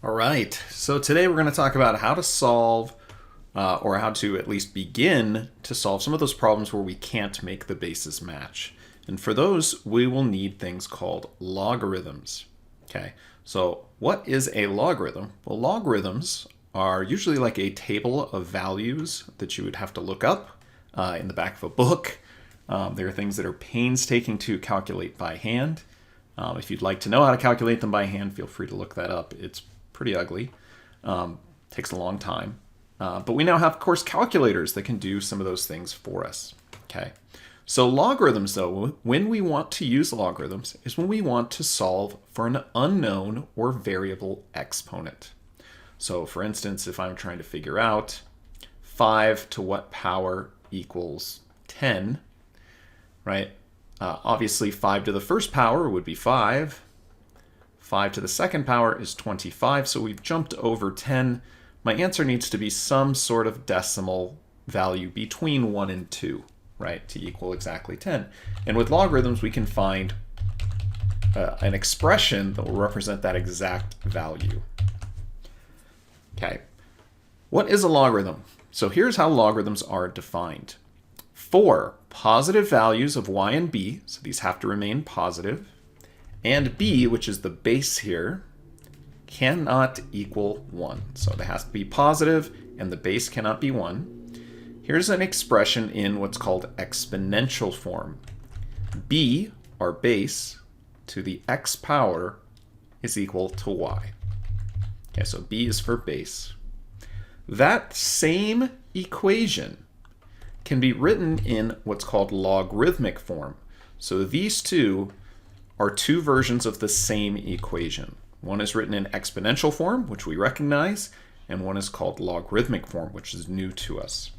All right, so today we're going to talk about how to solve, or how to at least begin to solve some of those problems where we can't make the bases match. And for those, we will need things called logarithms. Okay, so what is a logarithm? Well, logarithms are usually like a table of values that you would have to look up in the back of a book. There are things that are painstaking to calculate by hand. If you'd like to know how to calculate them by hand, feel free to look that up. It's pretty ugly. Takes a long time. But we now have, of course, calculators that can do some of those things for us. Okay. So logarithms, though, when we want to use logarithms is when we want to solve for an unknown or variable exponent. So for instance, if I'm trying to figure out 5 to what power equals 10, right? Obviously 5 to the first power would be 5. 5 to the second power is 25, so we've jumped over 10. My answer needs to be some sort of decimal value between 1 and 2, right, to equal exactly 10. And with logarithms, we can find an expression that will represent that exact value. Okay, what is a logarithm? So here's how logarithms are defined. For positive values of y and b, so these have to remain positive, and b, which is the base here, cannot equal 1. So it has to be positive, and the base cannot be 1. Here's an expression in what's called exponential form. b, our base, to the x power is equal to y. Okay, so b is for base. That same equation can be written in what's called logarithmic form. So these two are two versions of the same equation. One is written in exponential form, which we recognize, and one is called logarithmic form, which is new to us.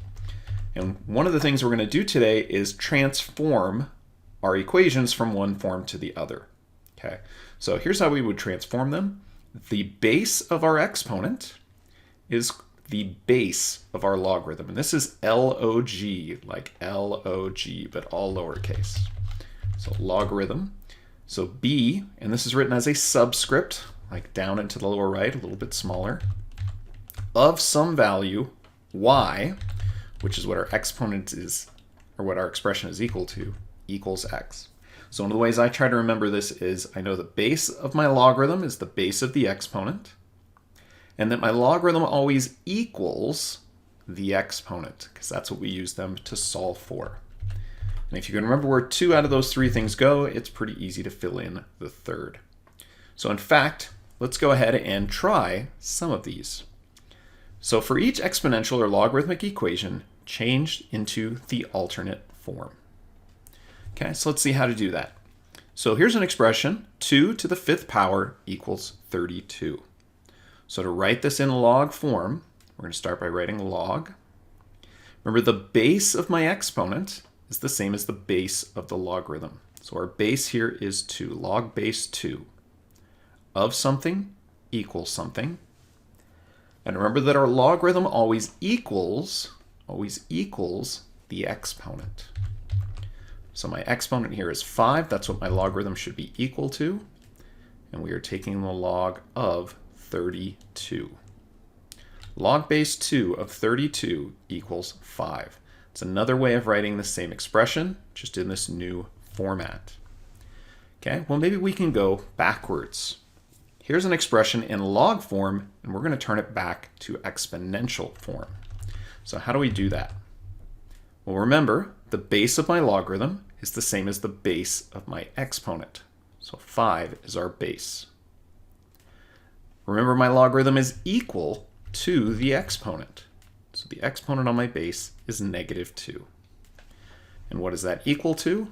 And one of the things we're going to do today is transform our equations from one form to the other. Okay, so here's how we would transform them. The base of our exponent is the base of our logarithm, and this is log, like log, but all lowercase. So logarithm. So b, and this is written as a subscript, like down into the lower right, a little bit smaller, of some value y, which is what our exponent is, or what our expression is equal to, equals x. So one of the ways I try to remember this is I know the base of my logarithm is the base of the exponent, and that my logarithm always equals the exponent, because that's what we use them to solve for. And if you can remember where 2 out of those 3 things go, it's pretty easy to fill in the third. So in fact, let's go ahead and try some of these. So for each exponential or logarithmic equation, change into the alternate form. Okay, so let's see how to do that. So here's an expression, 2 to the 5th power equals 32. So to write this in log form, we're going to start by writing log. Remember, the base of my exponent is the same as the base of the logarithm. So our base here is 2, log base 2 of something equals something. And remember that our logarithm always equals the exponent. So my exponent here is 5. That's what my logarithm should be equal to. And we are taking the log of 32. Log base 2 of 32 equals 5. It's another way of writing the same expression, just in this new format. Okay, well maybe we can go backwards. Here's an expression in log form, and we're going to turn it back to exponential form. So how do we do that? Well, remember, the base of my logarithm is the same as the base of my exponent. So 5 is our base. Remember, my logarithm is equal to the exponent. So the exponent on my base is -2. And what is that equal to?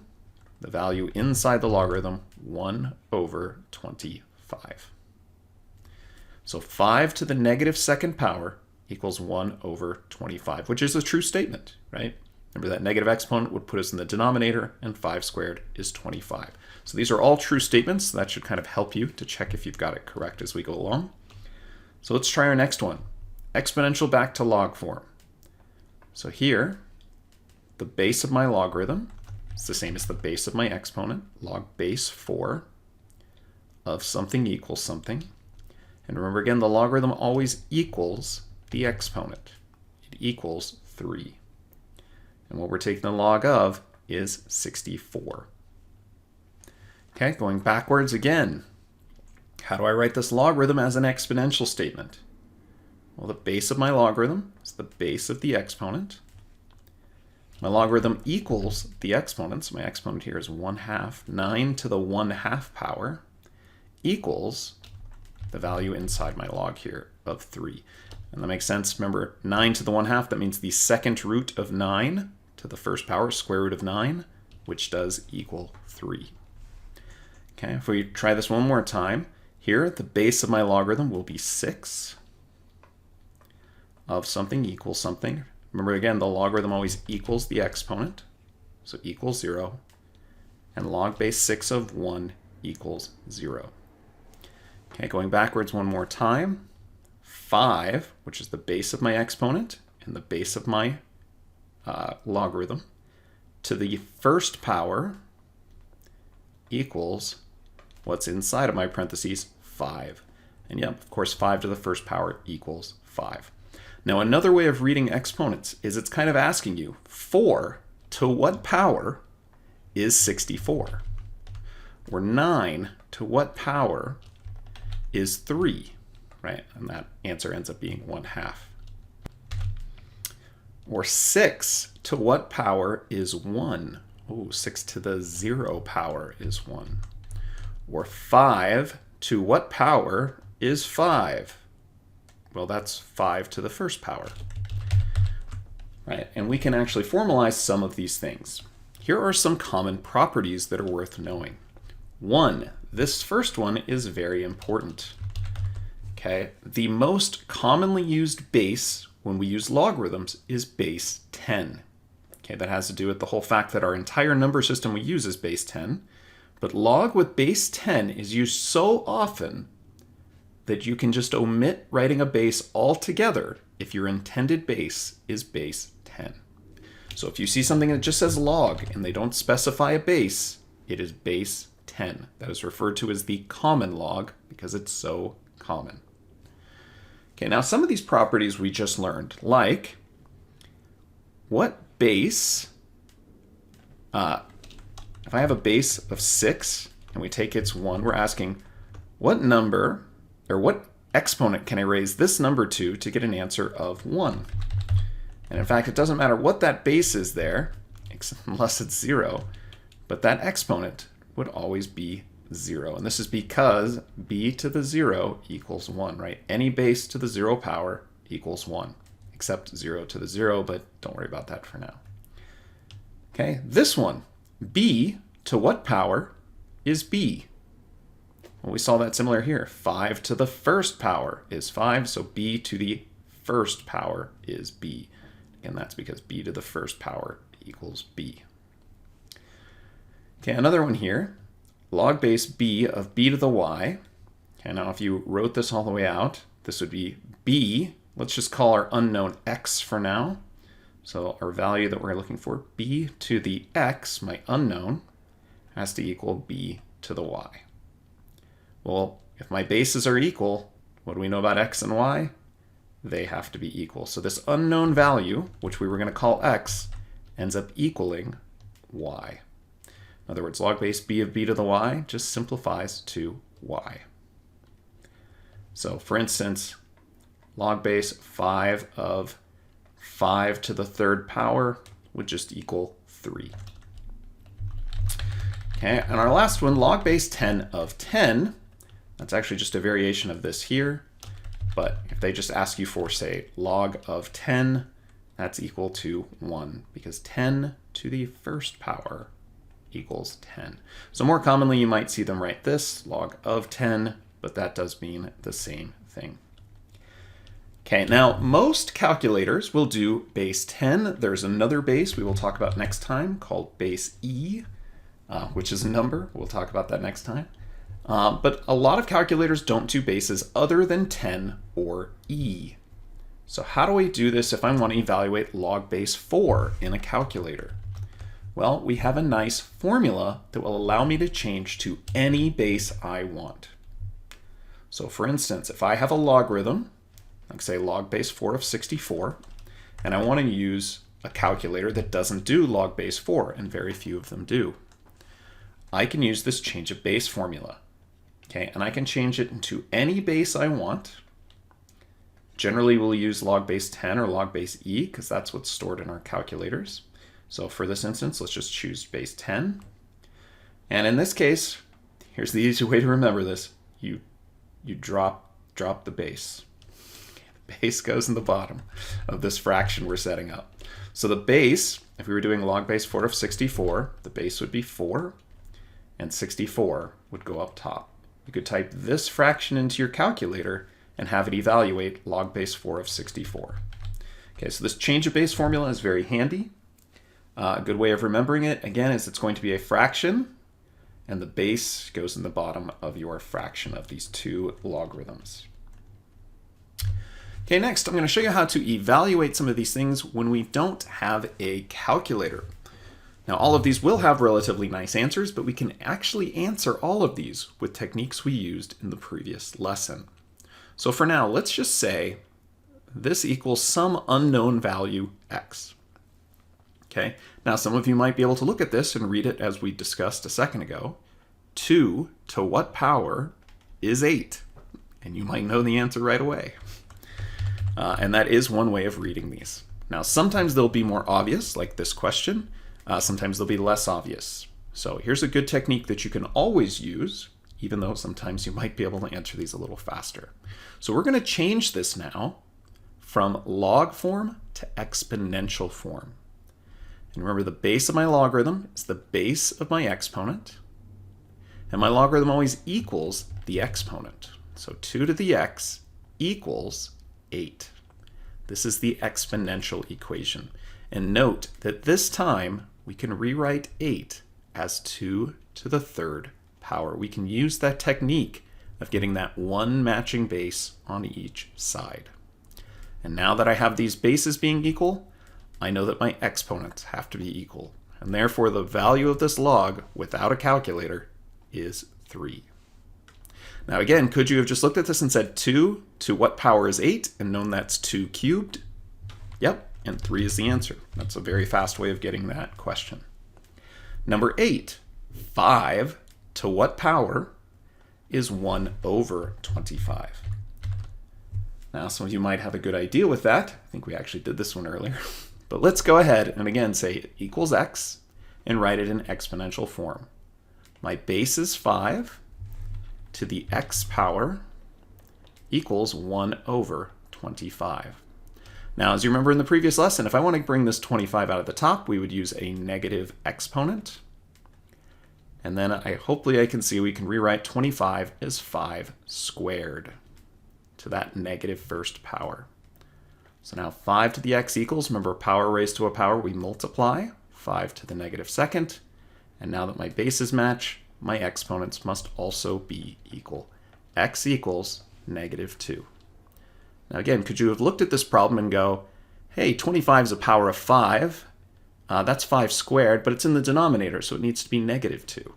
The value inside the logarithm, 1 over 25. So 5 to the -2nd power equals 1 over 25, which is a true statement, right? Remember, that negative exponent would put us in the denominator, and 5 squared is 25. So these are all true statements. That should kind of help you to check if you've got it correct as we go along. So let's try our next one. Exponential back to log form. So here, the base of my logarithm is the same as the base of my exponent, log base 4 of something equals something. And remember again, the logarithm always equals the exponent. It equals 3. And what we're taking the log of is 64. Okay, going backwards again. How do I write this logarithm as an exponential statement? Well, the base of my logarithm is the base of the exponent. My logarithm equals the exponent, so my exponent here is 1/2, 9 to the 1/2 power, equals the value inside my log here of 3. And that makes sense. Remember, 9 to the 1/2, that means the second root of 9 to the first power, square root of 9, which does equal 3. Okay, if we try this one more time, here the base of my logarithm will be 6 of something equals something. Remember again, the logarithm always equals the exponent, so equals 0, and log base 6 of 1 equals 0. Okay, going backwards one more time, 5, which is the base of my exponent and the base of my logarithm, to the first power equals what's inside of my parentheses, 5. And yep, of course, 5 to the first power equals 5. Now, another way of reading exponents is it's kind of asking you, 4 to what power is 64? Or 9 to what power is 3, right? And that answer ends up being 1/2. Or 6 to what power is 1? Oh, 6 to the 0 power is 1. Or 5 to what power is 5? Well, that's 5 to the first power. Right? And we can actually formalize some of these things. Here are some common properties that are worth knowing. 1, this first one is very important. Okay, the most commonly used base when we use logarithms is base 10. Okay, that has to do with the whole fact that our entire number system we use is base 10. But log with base 10 is used so often that you can just omit writing a base altogether if your intended base is base 10. So if you see something that just says log and they don't specify a base, it is base 10. That is referred to as the common log because it's so common. Okay, now some of these properties we just learned, like what base, if I have a base of 6 and we take its 1, we're asking what number or what exponent can I raise this number to get an answer of 1? And in fact, it doesn't matter what that base is there, unless it's 0, but that exponent would always be 0. And this is because b to the 0 equals 1, right? Any base to the 0 power equals 1, except 0 to the 0, but don't worry about that for now. Okay, this one, b to what power is b? Well, we saw that similar here. 5 to the first power is 5, so b to the first power is b. And that's because b to the first power equals b. Okay, another one here. Log base b of b to the y. Okay, now if you wrote this all the way out, this would be b. Let's just call our unknown x for now. So our value that we're looking for, b to the x, my unknown, has to equal b to the y. Well, if my bases are equal, what do we know about x and y? They have to be equal. So this unknown value, which we were going to call x, ends up equaling y. In other words, log base b of b to the y just simplifies to y. So for instance, log base 5 of 5 to the third power would just equal 3. Okay, and our last one, log base 10 of 10, that's actually just a variation of this here. But if they just ask you for, say, log of 10, that's equal to 1, because 10 to the first power equals 10. So more commonly, you might see them write this, log of 10, but that does mean the same thing. Okay, now most calculators will do base 10. There's another base we will talk about next time called base E, which is a number. We'll talk about that next time. But a lot of calculators don't do bases other than 10 or E. So how do we do this if I want to evaluate log base 4 in a calculator? Well, we have a nice formula that will allow me to change to any base I want. So for instance, if I have a logarithm, like say log base 4 of 64, and I want to use a calculator that doesn't do log base 4, and very few of them do, I can use this change of base formula. Okay, and I can change it into any base I want. Generally, we'll use log base 10 or log base e because that's what's stored in our calculators. So for this instance, let's just choose base 10. And in this case, here's the easy way to remember this. You drop the base. The base goes in the bottom of this fraction we're setting up. So the base, if we were doing log base 4 of 64, the base would be 4, and 64 would go up top. You could type this fraction into your calculator and have it evaluate log base 4 of 64. Okay, so this change of base formula is very handy. A good way of remembering it, again, is it's going to be a fraction, and the base goes in the bottom of your fraction of these two logarithms. Okay, next I'm going to show you how to evaluate some of these things when we don't have a calculator. Now, all of these will have relatively nice answers, but we can actually answer all of these with techniques we used in the previous lesson. So for now, let's just say this equals some unknown value x. Okay, now some of you might be able to look at this and read it as we discussed a second ago. 2 to what power is 8? And you might know the answer right away. And that is one way of reading these. Now, sometimes they'll be more obvious, like this question. Sometimes they'll be less obvious. So here's a good technique that you can always use, even though sometimes you might be able to answer these a little faster. So we're going to change this now from log form to exponential form. And remember, the base of my logarithm is the base of my exponent. And my logarithm always equals the exponent. So 2 to the x equals 8. This is the exponential equation. And note that this time we can rewrite 8 as 2 to the third power. We can use that technique of getting that one matching base on each side. And now that I have these bases being equal, I know that my exponents have to be equal. And therefore the value of this log without a calculator is 3. Now again, could you have just looked at this and said 2 to what power is 8 and known that's 2 cubed? Yep, and 3 is the answer. That's a very fast way of getting that question. Number 8, 5 to what power is 1 over 25? Now some of you might have a good idea with that. I think we actually did this one earlier. But let's go ahead and again say it equals x and write it in exponential form. My base is 5 to the x power equals 1 over 25. Now, as you remember in the previous lesson, if I want to bring this 25 out of the top, we would use a negative exponent. And then hopefully I can see we can rewrite 25 as 5 squared to that negative first power. So now 5 to the x equals, remember power raised to a power, we multiply, 5 to the negative second. And now that my bases match, my exponents must also be equal. X equals negative 2. Now again, could you have looked at this problem and go, hey, 25 is a power of 5. That's 5 squared, but it's in the denominator, so it needs to be negative 2.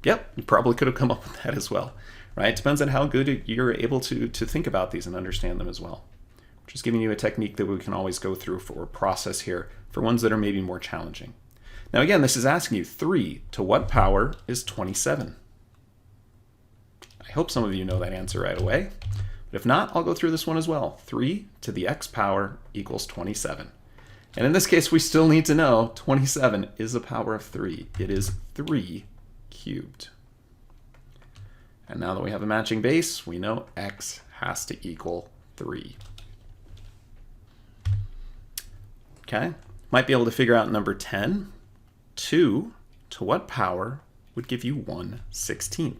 Yep, you probably could have come up with that as well, right? It depends on how good you're able to think about these and understand them as well. Just giving you a technique that we can always go through for a process here for ones that are maybe more challenging. Now again, this is asking you 3 to what power is 27? I hope some of you know that answer right away. But if not, I'll go through this one as well. 3 to the x power equals 27. And in this case, we still need to know 27 is a power of 3. It is 3 cubed. And now that we have a matching base, we know x has to equal 3. Okay, might be able to figure out number 10. 2 to what power would give you 1/16?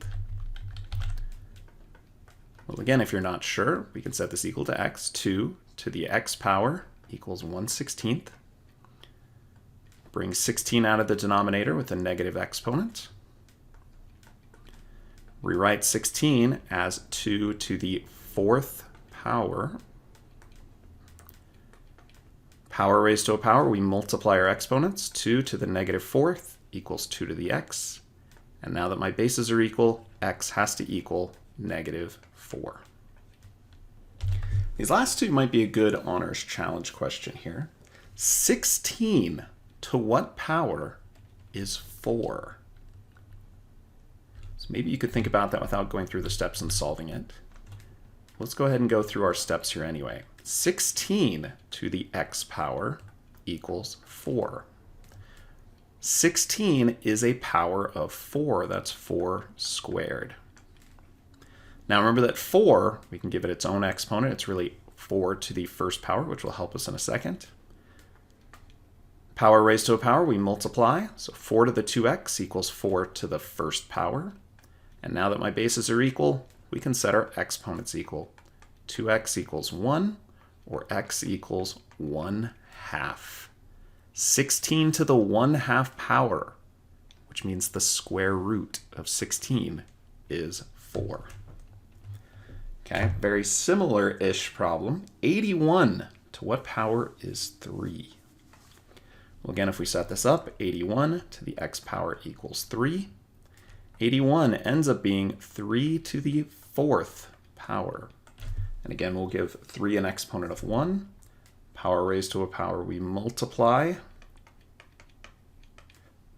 Well, again, if you're not sure, we can set this equal to x. 2 to the x power equals 1/16. Bring 16 out of the denominator with a negative exponent. Rewrite 16 as 2 to the 4th power. Power raised to a power, we multiply our exponents. 2 to the negative 4th equals 2 to the x. And now that my bases are equal, x has to equal -4. These last two might be a good honors challenge question here. 16 to what power is 4? So maybe you could think about that without going through the steps and solving it. Let's go ahead and go through our steps here anyway. 16 to the x power equals 4. 16 is a power of 4. That's 4 squared. Now remember that 4, we can give it its own exponent. It's really 4 to the first power, which will help us in a second. Power raised to a power, we multiply. So 4 to the 2x equals 4 to the first power. And now that my bases are equal, we can set our exponents equal. 2x equals 1, or x equals 1/2. 16 to the 1/2 power, which means the square root of 16 is 4. Okay, very similar-ish problem. 81 to what power is 3? Well, again, if we set this up, 81 to the x power equals 3. 81 ends up being 3 to the 4th power. And again, we'll give 3 an exponent of 1. Power raised to a power, we multiply.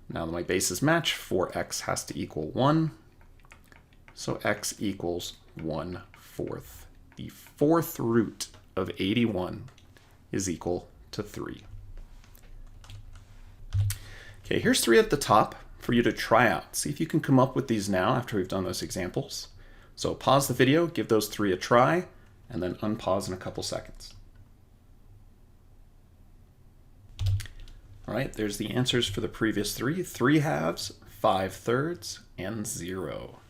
Now that my bases match, 4x has to equal 1. So x equals 1/4. The 4th root of 81 is equal to 3. Okay, here's 3 at the top for you to try out. See if you can come up with these now after we've done those examples. So pause the video, give those 3 a try, and then unpause in a couple seconds. All right, there's the answers for the previous 3. 3/2, 5/3, and 0.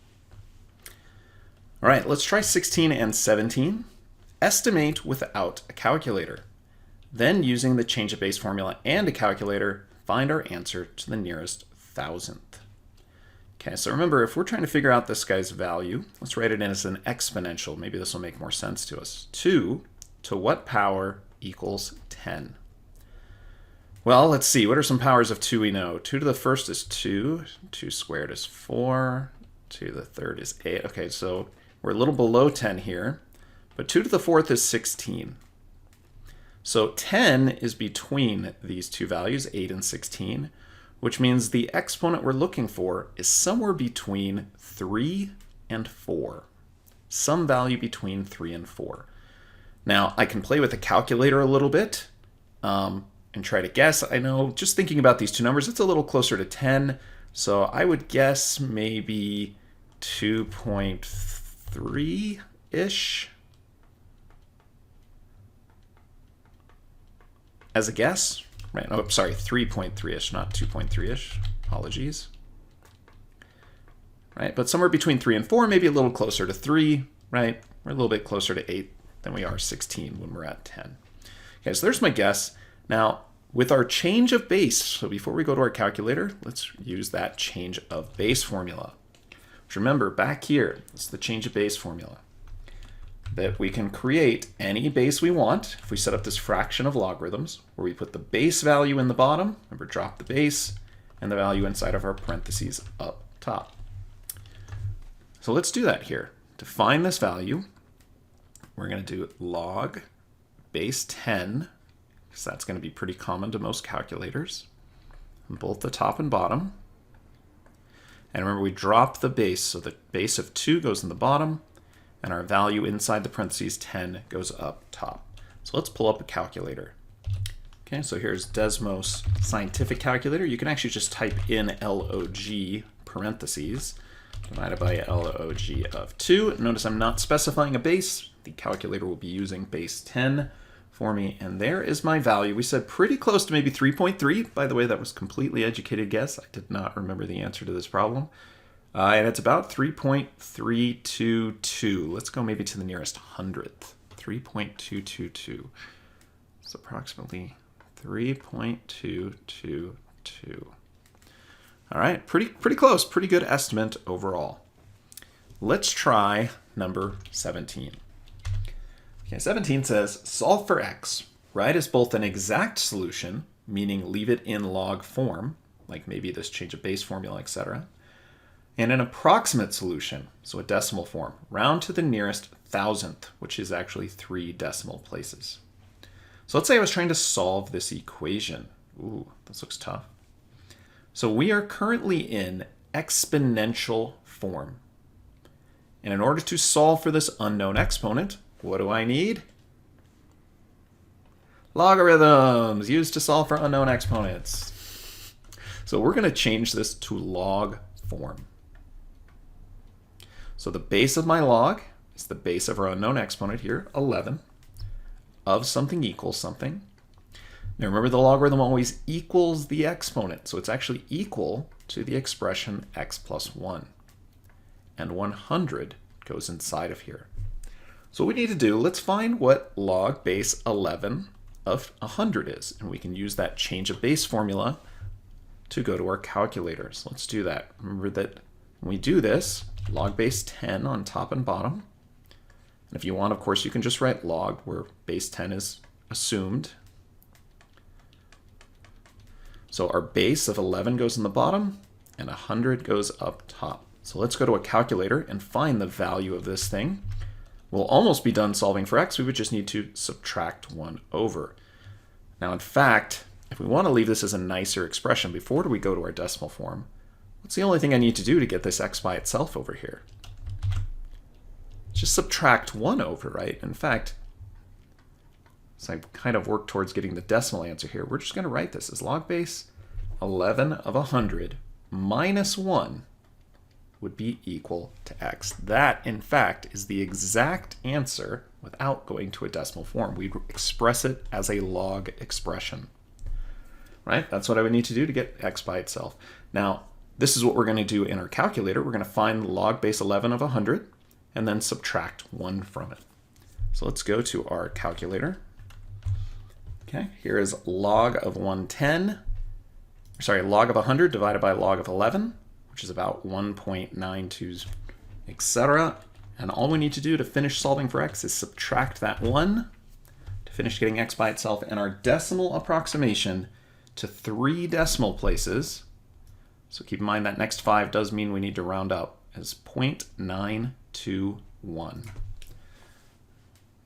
All right, let's try 16 and 17. Estimate without a calculator. Then using the change of base formula and a calculator, find our answer to the nearest thousandth. Okay, so remember, if we're trying to figure out this guy's value, let's write it in as an exponential. Maybe this will make more sense to us. 2 to what power equals 10? Well, let's see. What are some powers of 2 we know? 2 to the first is 2. 2 squared is 4. 2 to the third is 8. Okay, so we're a little below 10 here. But 2 to the 4th is 16. So 10 is between these two values, 8 and 16, which means the exponent we're looking for is somewhere between 3 and 4. Some value between 3 and 4. Now, I can play with a calculator a little bit and try to guess. I know, just thinking about these two numbers, it's a little closer to 10. So I would guess maybe 2.3-ish. As a guess, right? Oh, sorry, 3.3-ish, not 2.3-ish. Apologies. Right, but somewhere between 3 and 4, maybe a little closer to 3, right? We're a little bit closer to 8 than we are 16 when we're at 10. Okay, so there's my guess. Now, with our change of base, so before we go to our calculator, let's use that change of base formula. Which remember, back here, it's the change of base formula. That we can create any base we want if we set up this fraction of logarithms, where we put the base value in the bottom, remember drop the base, and the value inside of our parentheses up top. So let's do that here. To find this value, we're going to do log base 10, because that's going to be pretty common to most calculators, on both the top and bottom. And remember, we drop the base, so the base of 2 goes in the bottom, and our value inside the parentheses 10 goes up top. So let's pull up a calculator. Okay, so here's Desmos Scientific Calculator. You can actually just type in log parentheses divided by log of 2. Notice I'm not specifying a base. The calculator will be using base 10 for me, and there is my value. We said pretty close to maybe 3.3. By the way, that was completely educated guess. I did not remember the answer to this problem. And it's about 3.322. Let's go maybe to the nearest hundredth. 3.222. It's approximately 3.222. All right, pretty close. Pretty good estimate overall. Let's try number 17. Okay, 17 says, solve for x. Write as both an exact solution, meaning leave it in log form, like maybe this change of base formula, etc., and an approximate solution, so a decimal form, round to the nearest thousandth, which is actually 3 decimal places. So let's say I was trying to solve this equation. Ooh, this looks tough. So we are currently in exponential form. And in order to solve for this unknown exponent, what do I need? Logarithms, used to solve for unknown exponents. So we're going to change this to log form. So the base of my log is the base of our unknown exponent here, 11, of something equals something. Now remember, the logarithm always equals the exponent, so it's actually equal to the expression x plus 1. And 100 goes inside of here. So what we need to do, let's find what log base 11 of 100 is. And we can use that change of base formula to go to our calculators. Let's do that. Remember that when we do this, log base 10 on top and bottom. And if you want, of course, you can just write log where base 10 is assumed. So our base of 11 goes in the bottom and 100 goes up top. So let's go to a calculator and find the value of this thing. We'll almost be done solving for x. We would just need to subtract 1 over. Now, in fact, if we want to leave this as a nicer expression, before we go to our decimal form, what's the only thing I need to do to get this x by itself over here? Just subtract 1 over, right? In fact, as I kind of work towards getting the decimal answer here, we're just going to write this as log base 11 of 100 minus 1 would be equal to x. That, in fact, is the exact answer without going to a decimal form. We'd express it as a log expression, right? That's what I would need to do to get x by itself. Now, this is what we're going to do in our calculator. We're going to find log base 11 of 100 and then subtract 1 from it. So let's go to our calculator. Okay, here is log of 100 divided by log of 11, which is about 1.92, etc. And all we need to do to finish solving for x is subtract that 1 to finish getting x by itself, and our decimal approximation to 3 decimal places. So keep in mind that next 5 does mean we need to round up, as 0.921.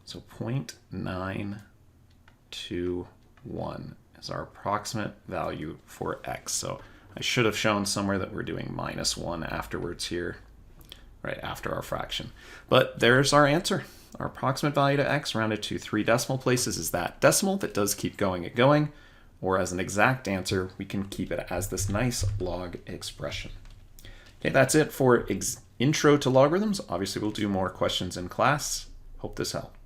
So 0.921 is our approximate value for x. So I should have shown somewhere that we're doing minus 1 afterwards here, right after our fraction. But there's our answer. Our approximate value to x rounded to 3 decimal places is that decimal that does keep going and going, or as an exact answer, we can keep it as this nice log expression. Okay, that's it for intro to logarithms. Obviously, we'll do more questions in class. Hope this helped.